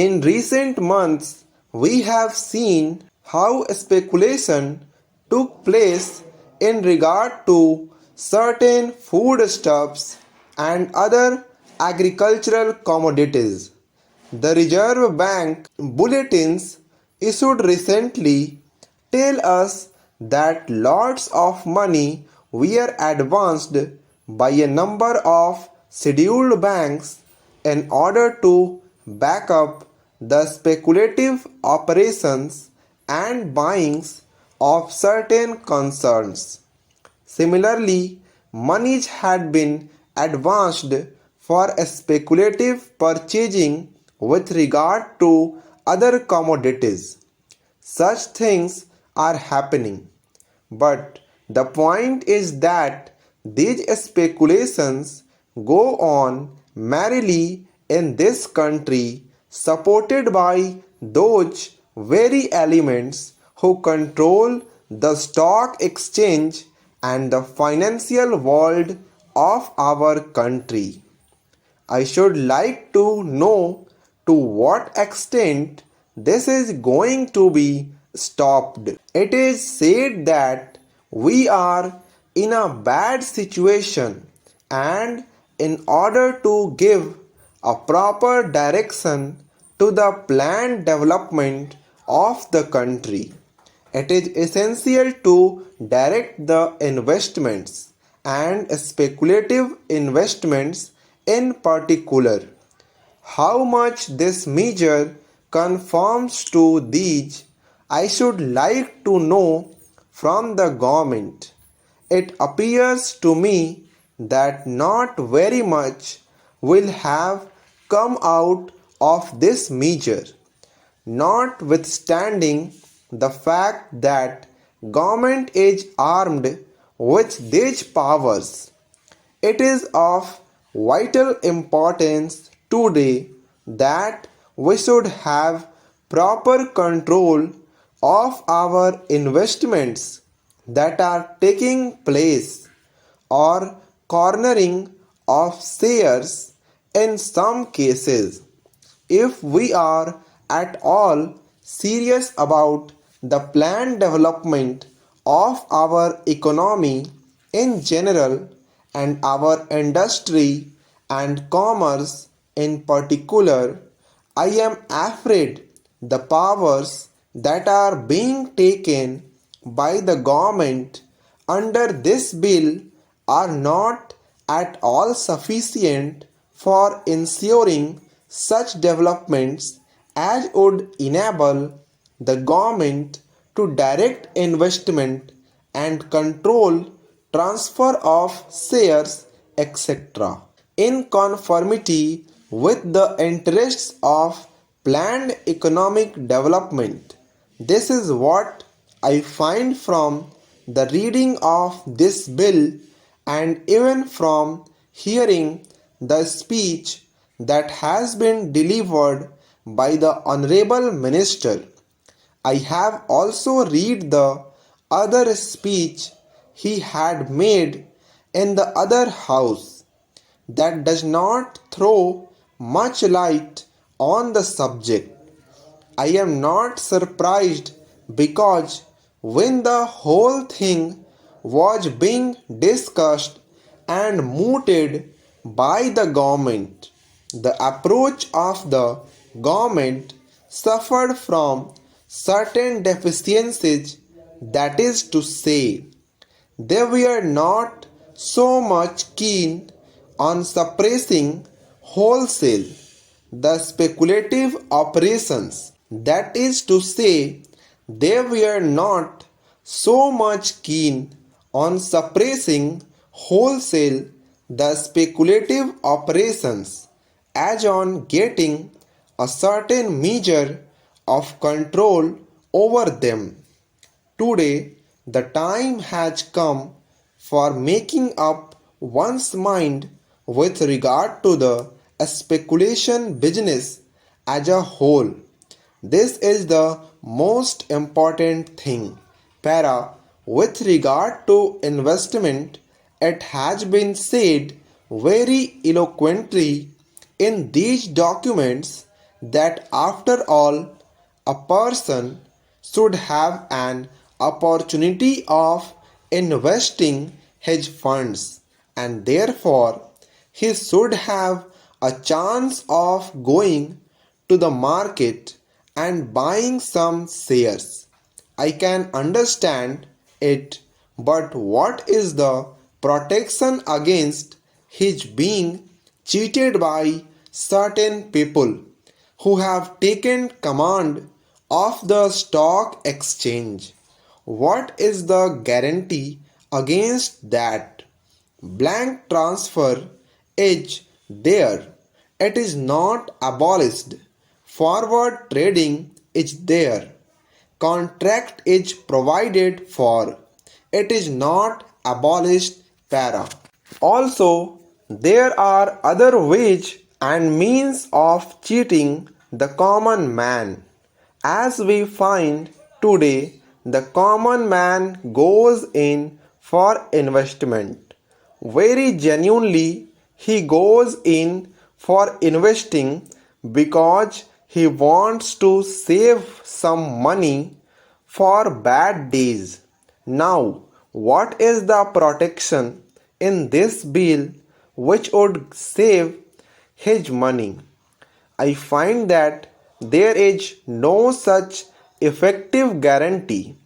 In recent months, we have seen how speculation took place in regard to certain foodstuffs and other agricultural commodities. The Reserve Bank bulletins issued recently tell us that lots of money were advanced by a number of scheduled banks in order to back up the speculative operations and buyings of certain concerns. Similarly, monies had been advanced for speculative purchasing with regard to other commodities. Such things are happening. But the point is that these speculations go on merrily in this country, supported by those very elements who control the stock exchange and the financial world of our country. I should like to know to what extent this is going to be stopped. It is said that we are in a bad situation, and in order to give a proper direction to the planned development of the country, it is essential to direct the investments and speculative investments in particular. How much this measure conforms to these, I should like to know from the government. It appears to me that not very much will have come out of this measure, notwithstanding the fact that government is armed with these powers. It is of vital importance today that we should have proper control of our investments that are taking place, or cornering of shares in some cases. If we are at all serious about the planned development of our economy in general and our industry and commerce in particular, I am afraid the powers that are being taken by the government under this bill are not at all sufficient for ensuring such developments as would enable the government to direct investment and control transfer of shares, etc., in conformity with the interests of planned economic development. This is what I find from the reading of this bill, and even from hearing the speech that has been delivered by the Honorable Minister. I have also read the other speech he had made in the other house that does not throw much light on the subject. I am not surprised because when the whole thing was being discussed and mooted by the government, the approach of the government suffered from certain deficiencies, that is to say, they were not so much keen on suppressing wholesale the speculative operations, that is to say, they were not so much keen on suppressing wholesale the speculative operations as on getting a certain measure of control over them. Today, the time has come for making up one's mind with regard to the speculation business as a whole. This is the most important thing. With regard to investment, it has been said very eloquently in these documents that after all, a person should have an opportunity of investing his funds, and therefore he should have a chance of going to the market and buying some shares. I can understand it, but what is the protection against his being cheated by certain people who have taken command of the stock exchange? What is the guarantee against that? Blank transfer is there. It is not abolished. Forward trading is there. Contract is provided for. It is not abolished. Para. Also, there are other ways and means of cheating the common man. As we find today, the common man goes in for investment. Very genuinely, he goes in for investing because he wants to save some money for bad days. Now, what is the protection in this bill which would save his money? I find that there is no such effective guarantee.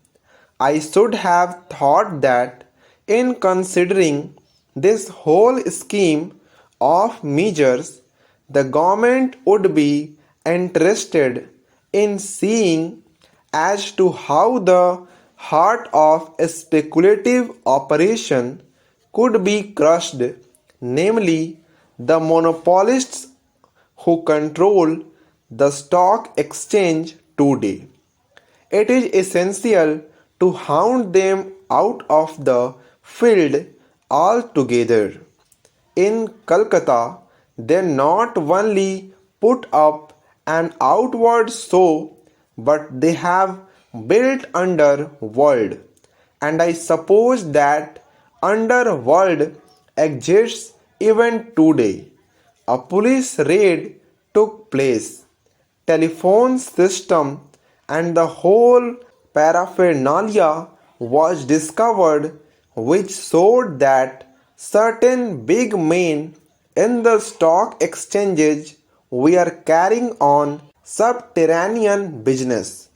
I should have thought that in considering this whole scheme of measures, the government would be interested in seeing as to how the heart of a speculative operation could be crushed, namely the monopolists who control the stock exchange today. It is essential to hound them out of the field altogether. In Calcutta, they not only put up an outward show, but they have built underworld, and I suppose that underworld exists even today. A police raid took place, telephone system and the whole paraphernalia was discovered, which showed that certain big men in the stock exchanges were carrying on subterranean business.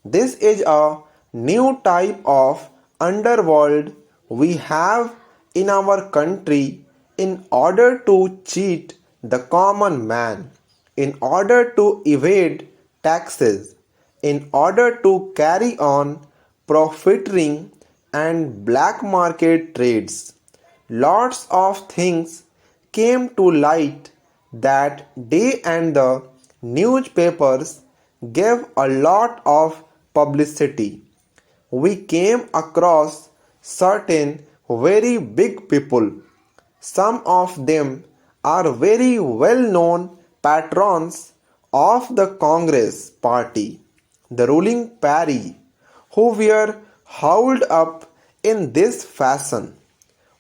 This is a new type of underworld we have in our country in order to cheat the common man, in order to evade taxes, in order to carry on profiteering and black market trades. Lots of things came to light that day, and the newspapers gave a lot of publicity. We came across certain very big people. Some of them are very well known patrons of the Congress party, the ruling party, who were hauled up in this fashion.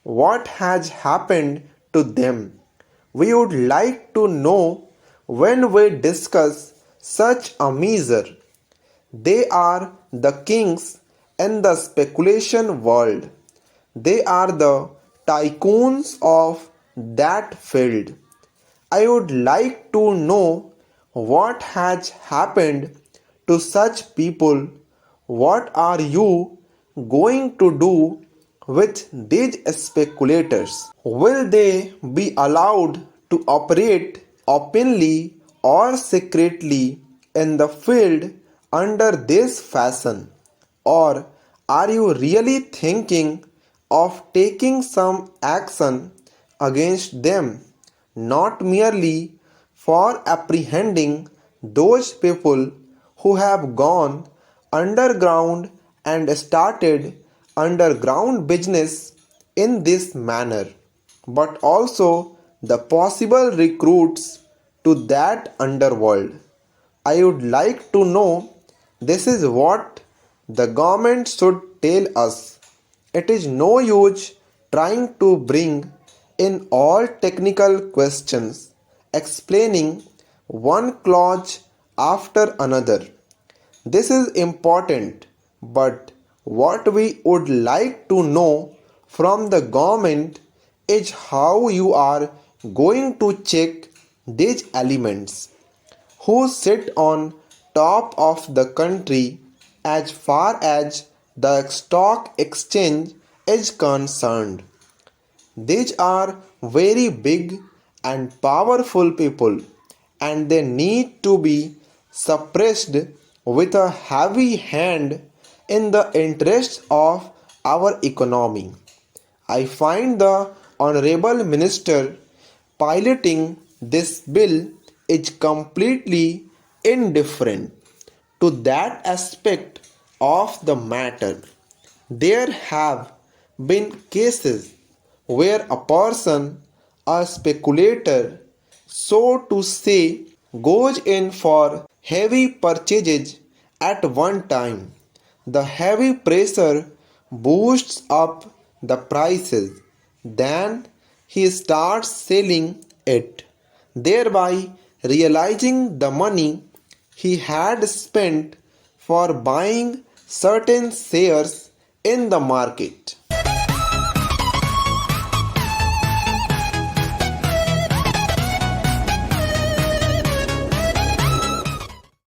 What has happened to them? We would like to know when we discuss such a measure. They are the kings in the speculation world. They are the tycoons of that field. I would like to know what has happened to such people. What are you going to do with these speculators? Will they be allowed to operate openly or secretly in the field under this fashion? Or are you really thinking of taking some action against them, not merely for apprehending those people who have gone underground and started underground business in this manner, but also the possible recruits to that underworld? I would like to know. This is what the government should tell us. It is no use trying to bring in all technical questions, explaining one clause after another. This is important, but what we would like to know from the government is how you are going to check these elements. Who sit on top of the country as far as the stock exchange is concerned? These are very big and powerful people, and they need to be suppressed with a heavy hand in the interests of our economy. I find the Honorable Minister piloting this bill is completely indifferent to that aspect of the matter. There have been cases where a person, a speculator, so to say, goes in for heavy purchases at one time. The heavy pressure boosts up the prices. Then he starts selling it, thereby realizing the money he had spent for buying certain shares in the market.